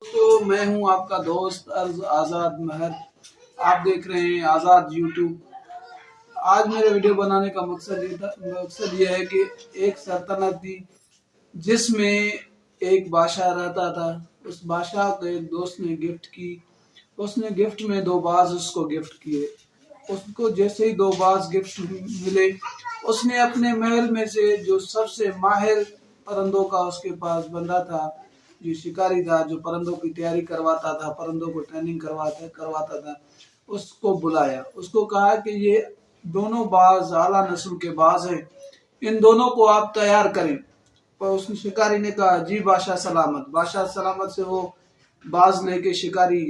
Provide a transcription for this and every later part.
तो मैं हूं आपका दोस्त अर्ज आज़ाद महर। आप देख रहे हैं आज़ाद यूट्यूब। आज मेरे वीडियो बनाने का मकसद ये है कि एक सल्तनत थी जिसमें एक बादशाह रहता था। उस बादशाह को एक दोस्त ने गिफ्ट की। उसने गिफ्ट में 2 बाज उसको गिफ्ट किए। उसको जैसे ही 2 बाज गिफ्ट मिले, उसने अपने महल में से जो सबसे माहिर परिंदों का उसके पास बंदा था, जो शिकारी था, जो परिंदों की तैयारी करवाता था, परिंदों को ट्रेनिंग करवाता था, उसको बुलाया। उसको कहा कि ये दोनों बाज आला नस्ल के बाज हैं, इन दोनों को आप तैयार करें। पर उस शिकारी ने कहा, जी बादशाह सलामत। बादशाह सलामत से वो बाज लेके शिकारी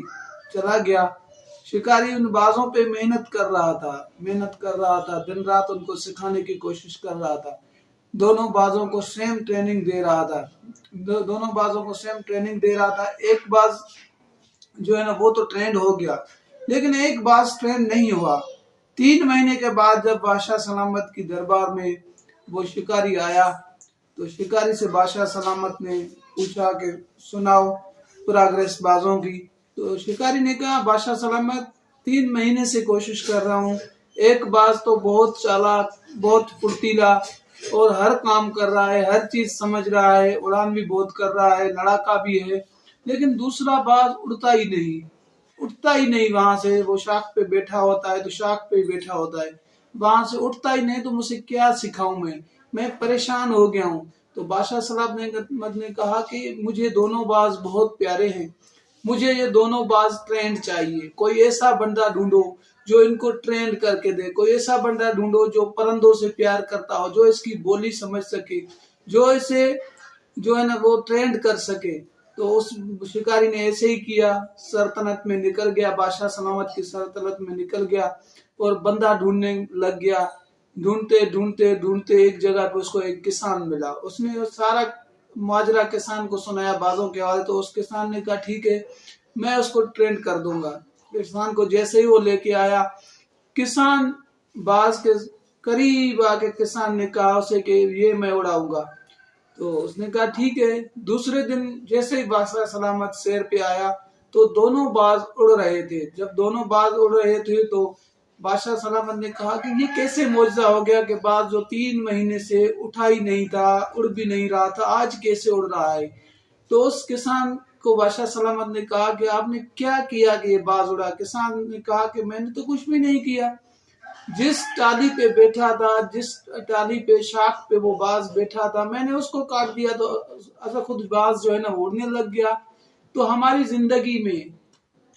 चला गया। शिकारी उन बाजों पे मेहनत कर रहा था, दिन रात उनको सिखाने की कोशिश कर रहा था। दोनों बाजों को सेम ट्रेनिंग दे रहा था। दोनों बाजों को सेम ट्रेनिंग दे रहा था। एक बाज जो है ना वो तो ट्रेंड हो गया, लेकिन एक बाज ट्रेंड नहीं हुआ। 3 महीने के बाद जब बादशाह सलामत की दरबार में वो शिकारी आया, तो शिकारी से बादशाह सलामत ने पूछा कि सुनाओ प्रोग्रेस बाजों की। तो शिकारी ने कहा, बादशाह सलामत 3 महीने से कोशिश कर रहा हूँ। एक बाज तो बहुत चालाक, बहुत फुर्तीला और हर काम कर रहा है, हर चीज समझ रहा है, उड़ान भी बहुत कर रहा है, लड़ाका भी है। लेकिन दूसरा बाज उठता ही नहीं वहां से। वो शाख पे बैठा होता है तो शाख पे ही बैठा होता है, वहां से उठता ही नहीं। तो मुझे क्या सिखाऊं मैं परेशान हो गया हूँ। तो बादशाह सलामत ने कहा कि मुझे दोनों बाज बहुत प्यारे हैं, मुझे ये दोनों बाज ट्रेंड चाहिए। कोई ऐसा बंदा ढूंढो जो इनको ट्रेंड करके दे, कोई ऐसा बंदा ढूंढो जो परिंदों से प्यार करता हो, जो इसकी बोली समझ सके, जो इसे जो है ना वो ट्रेंड कर सके। तो उस शिकारी ने ऐसे ही किया, सल्तनत में निकल गया, बादशाह सलामत की सल्तनत में निकल गया और बंदा ढूंढने लग गया। ढूंढते ढूंढते ढूंढते एक जगह पे उसको एक किसान मिला। उसने सारा माजरा किसान को सुनाया बाजों के हवाले। तो उस किसान ने कहा, ठीक है, मैं उसको ट्रेंड कर दूंगा। किसान को जैसे ही वो लेके आया, किसान बाज के करीब आके किसान ने कहा उसे कि ये मैं उड़ाऊंगा। तो उसने कहा ठीक है। दूसरे दिन जैसे ही बादशाह सलामत शेर पे आया, तो दोनों बाज उड़ रहे थे। जब दोनों बाज उड़ रहे थे तो बादशाह सलामत ने कहा कि ये कैसे मौजज़ा हो गया कि बाज जो 3 महीने से उठा ही नहीं था, उड़ भी नहीं रहा था, आज कैसे उड़ रहा है। तो उस किसान को बादशाह सलामत ने कहा कि आपने क्या किया कि ये बाज उड़ा। किसान ने कहा कि मैंने तो कुछ भी नहीं किया। जिस टाली पे बैठा था, जिस टाली पे शाख पे वो बाज बैठा था, मैंने उसको काट दिया तो अच्छा खुद बाज जो है ना उड़ने लग गया। तो हमारी जिंदगी में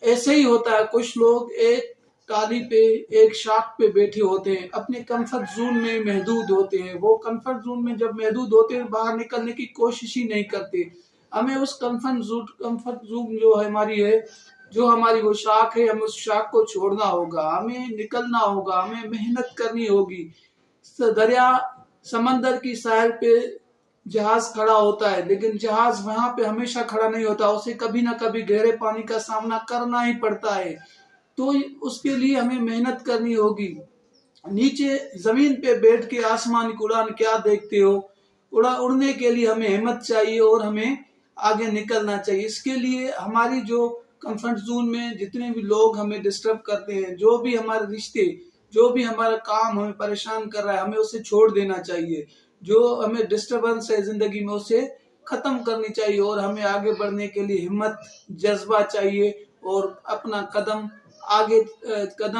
ऐसे ही होता है। कुछ लोग एक टाली पे, एक शाख पे बैठे होते हैं, अपने कंफर्ट जोन में महदूद होते हैं। वो कंफर्ट जोन में जब महदूद होते हैं, बाहर निकलने की कोशिश ही नहीं करते। हमें उस कंफर्ट जोन जो हमारी है, जो हमारी वो शाख है, हमें उस शाख को छोड़ना होगा, हमें निकलना होगा, हमें मेहनत करनी होगी। दरिया समंदर की साहिल पे जहाज खड़ा होता है, लेकिन जहाज वहां पे हमेशा खड़ा नहीं होता, उसे कभी ना कभी गहरे पानी का सामना करना ही पड़ता है। तो उसके लिए हमें मेहनत करनी होगी। नीचे जमीन पे बैठ के आसमान की उड़ान क्या देखते हो। उड़ने के लिए हमें हिम्मत चाहिए और हमें आगे निकलना चाहिए। इसके लिए हमारी जो कंफर्ट जोन में जितने भी लोग हमें डिस्टर्ब करते हैं, जो भी हमारे रिश्ते, जो भी हमारा काम हमें परेशान कर रहा है, हमें उसे छोड़ देना चाहिए। जो हमें डिस्टरबेंस है जिंदगी में, उसे खत्म करनी चाहिए और हमें आगे बढ़ने के लिए हिम्मत, जज्बा चाहिए और अपना कदम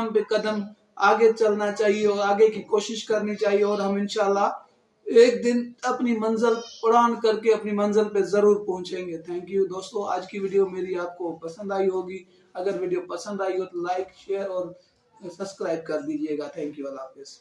पे कदम आगे चलना चाहिए और आगे की कोशिश करनी चाहिए। और हम इंशाल्लाह एक दिन अपनी मंजिल उड़ान करके अपनी मंजिल पे जरूर पहुंचेंगे। थैंक यू दोस्तों, आज की वीडियो मेरी आपको पसंद आई होगी। अगर वीडियो पसंद आई हो तो लाइक, शेयर और सब्सक्राइब कर दीजिएगा। Thank you, Allah Hafiz.